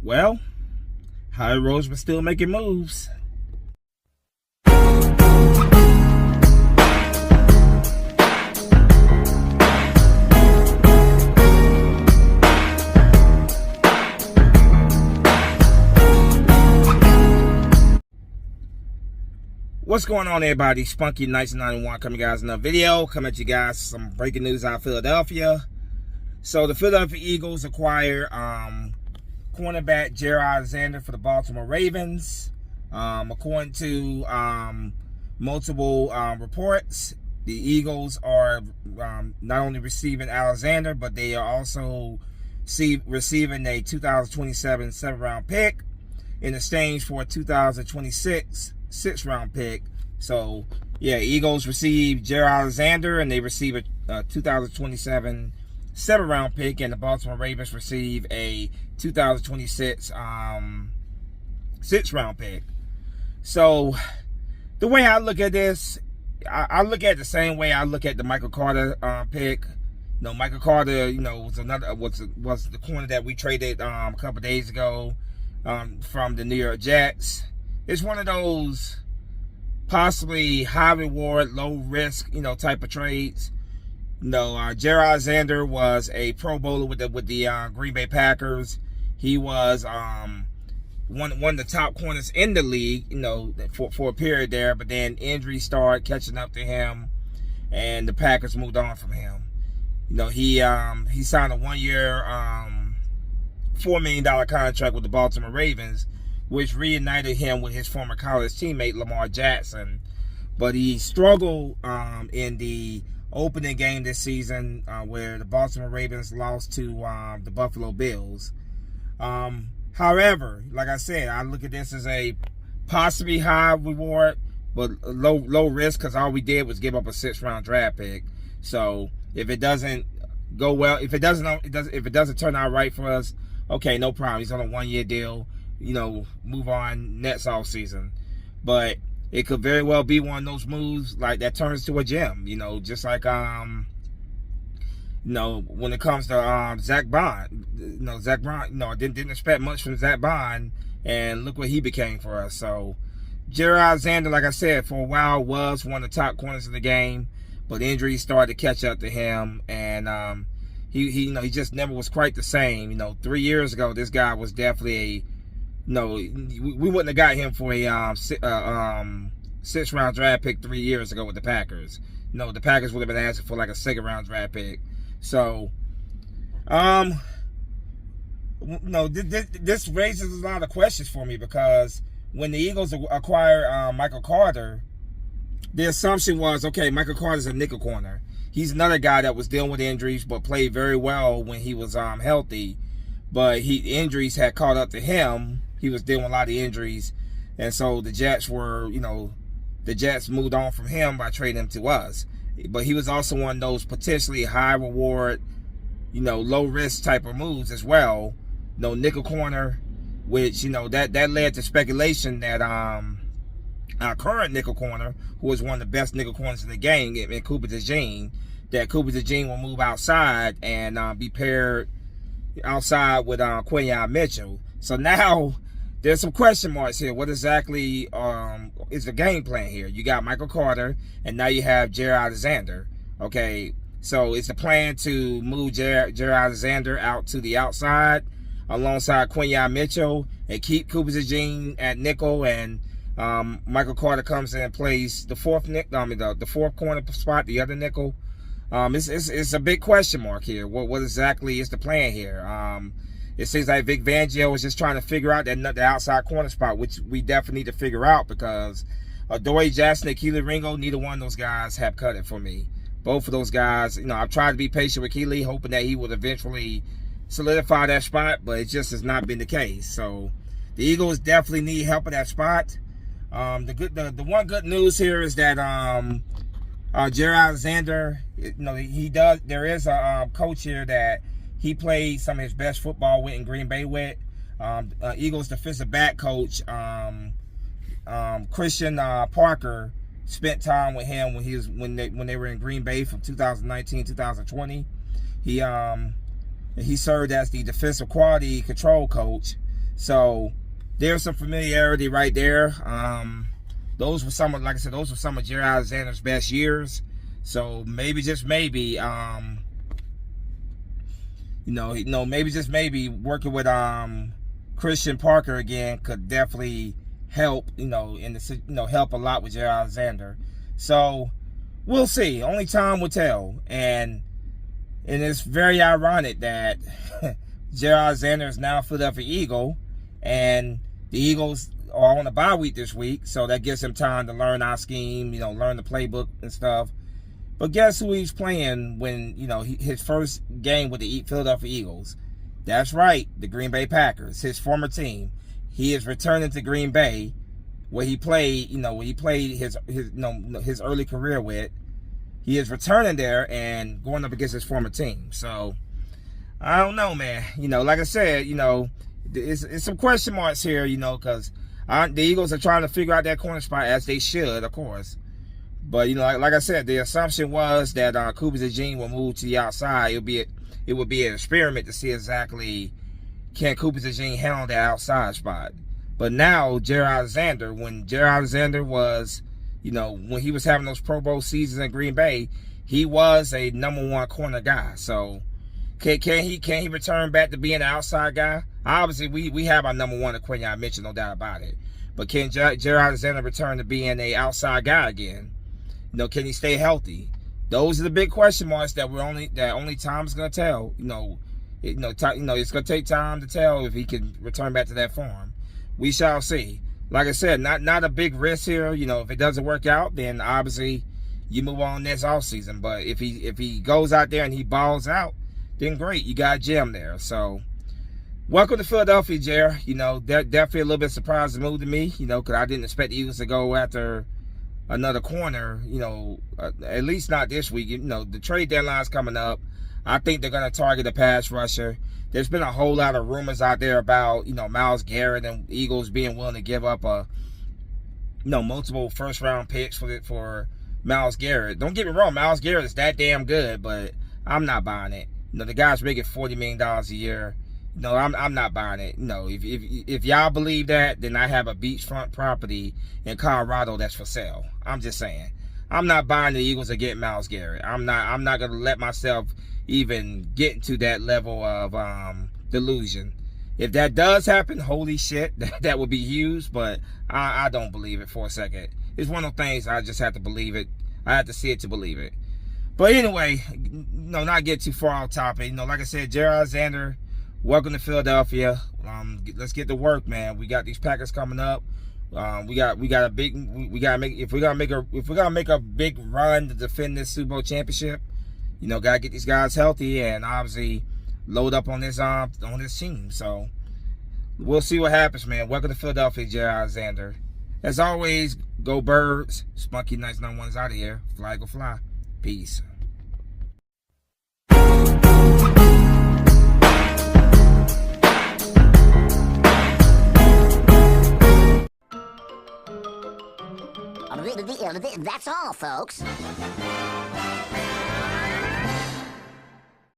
Well, Jaire Rose was still making moves. What's going on, everybody? Spunky 1991 coming, guys, another video. Coming at you guys some breaking news out of Philadelphia. So the Philadelphia Eagles acquire cornerback Jaire Alexander for the Baltimore Ravens. According to multiple reports, the Eagles are not only receiving Alexander, but they are also receiving a 2027 7th-round pick in exchange for a 2026 6th-round pick. So yeah, Eagles receive Jaire Alexander and they receive a 2027 7th-round pick, and the Baltimore Ravens receive a 2026 6th-round pick. So the way I look at this, I look at it the same way I look at the Michael Carter pick. Michael Carter, was the corner that we traded a couple days ago from the New York Jets. It's one of those possibly high reward, low risk, type of trades. Jaire Alexander was a Pro Bowler with the Green Bay Packers. He was one of the top corners in the league, for a period there. But then injuries started catching up to him, and the Packers moved on from him. He signed a 1-year, $4 million contract with the Baltimore Ravens, which reunited him with his former college teammate Lamar Jackson. But he struggled in the opening game this season, where the Baltimore Ravens lost to the Buffalo Bills. However, like I said, I look at this as a possibly high reward, but low risk, because all we did was give up a 6th-round draft pick. So if it doesn't go well, if it doesn't turn out right for us, okay, no problem. He's on a 1-year deal. Move on next off season. But it could very well be one of those moves like that turns to a gem. Just like when it comes to Zach Bond. Zach Bond. I didn't expect much from Zach Bond, and look what he became for us. So Jaire Alexander, like I said, for a while was one of the top corners in the game, but injuries started to catch up to him, and he just never was quite the same. 3 years ago, this guy was definitely we wouldn't have got him for a 6th-round draft pick 3 years ago with the Packers. The Packers would have been asking for like a 2nd-round draft pick. So, this raises a lot of questions for me, because when the Eagles acquire Michael Carter, the assumption was, okay, Michael Carter's a nickel corner. He's another guy that was dealing with injuries, but played very well when he was healthy. But injuries had caught up to him. He was dealing with a lot of injuries, and so the Jets moved on from him by trading him to us. But he was also one of those potentially high reward, low risk type of moves as well. Nickel corner, which that led to speculation that our current nickel corner, who is one of the best nickel corners in the game, in Cooper DeJean, that Cooper DeJean will move outside and be paired outside with Quinyon Mitchell. So now there's some question marks here. What exactly is the game plan here? You got Michael Carter, and now you have Jaire Alexander. Okay, so it's the plan to move Jaire Alexander out to the outside alongside Quinyon Mitchell and keep Cooper DeJean at nickel, and Michael Carter comes in and plays the fourth corner spot, the other nickel. It's a big question mark here. What exactly is the plan here? It seems like Vic Fangio is just trying to figure out the outside corner spot, which we definitely need to figure out, because Adoree Jackson and Kelee Ringo, neither one of those guys have cut it for me. Both of those guys, I've tried to be patient with Kelee, hoping that he would eventually solidify that spot, but it just has not been the case. So the Eagles definitely need help at that spot. The one good news here is that Jaire Alexander, there is a coach here that he played some of his best football with in Green Bay with. Eagles defensive back coach Christian Parker spent time with him when they were in Green Bay from 2019 2020. He served as the defensive quality control coach. So there's some familiarity right there. Those were some of, like I said, those were some of Jaire Alexander's best years. So maybe, just maybe, maybe just maybe working with Christian Parker again could definitely help, help a lot with Jaire Alexander. So we'll see. Only time will tell. And it's very ironic that Jaire Alexander is now a Philadelphia Eagle, and the Eagles are on a bye week this week, so that gives him time to learn our scheme, learn the playbook and stuff. But guess who he's playing when, his first game with the Philadelphia Eagles? That's right, the Green Bay Packers, his former team. He is returning to Green Bay, where he played, his early career with. He is returning there and going up against his former team. So I don't know, man. Like I said, it's some question marks here, because the Eagles are trying to figure out that corner spot, as they should, of course. But like I said, the assumption was that Cooper's Eugene will move to the outside. It would be an experiment to see exactly can Cooper's Eugene handle that outside spot. But now Jaire Alexander, when Jaire Alexander was, when he was having those Pro Bowl seasons in Green Bay, he was a #1 corner guy. So can he return back to being an outside guy? Obviously, we have our #1 at Quinyon Mitchell, no doubt about it. But can Jaire Alexander return to being an outside guy again? Can he stay healthy? Those are the big question marks that only time's gonna tell. It's gonna take time to tell if he can return back to that form. We shall see. Like I said, not a big risk here. If it doesn't work out, then obviously you move on next offseason. But if he goes out there and he balls out, then great, you got a gem there. So welcome to Philadelphia, Jaire. Definitely a little bit surprising move to me, because I didn't expect the Eagles to go after another corner, at least not this week. The trade deadline's coming up. I think they're going to target a pass rusher. There's been a whole lot of rumors out there about, Myles Garrett and Eagles being willing to give up multiple first-round picks for Myles Garrett. Don't get me wrong, Myles Garrett is that damn good, but I'm not buying it. The guy's making $40 million a year. I'm not buying it. If y'all believe that, then I have a beachfront property in Colorado that's for sale. I'm just saying. I'm not buying the Eagles to get Myles Garrett. I'm not gonna let myself even get to that level of delusion. If that does happen, holy shit, that would be huge, but I don't believe it for a second. It's one of those things I just have to believe it. I have to see it to believe it. But anyway, not get too far off topic. Like I said, Jaire Alexander, welcome to Philadelphia. Let's get to work, man. We got these Packers coming up. We gotta make a big run to defend this Super Bowl championship. Gotta get these guys healthy and obviously load up on this team. So we'll see what happens, man. Welcome to Philadelphia, Jaire Alexander. As always, go Birds. Spunky Nights #1 is out of here. Fly go fly. Peace. That's all, folks.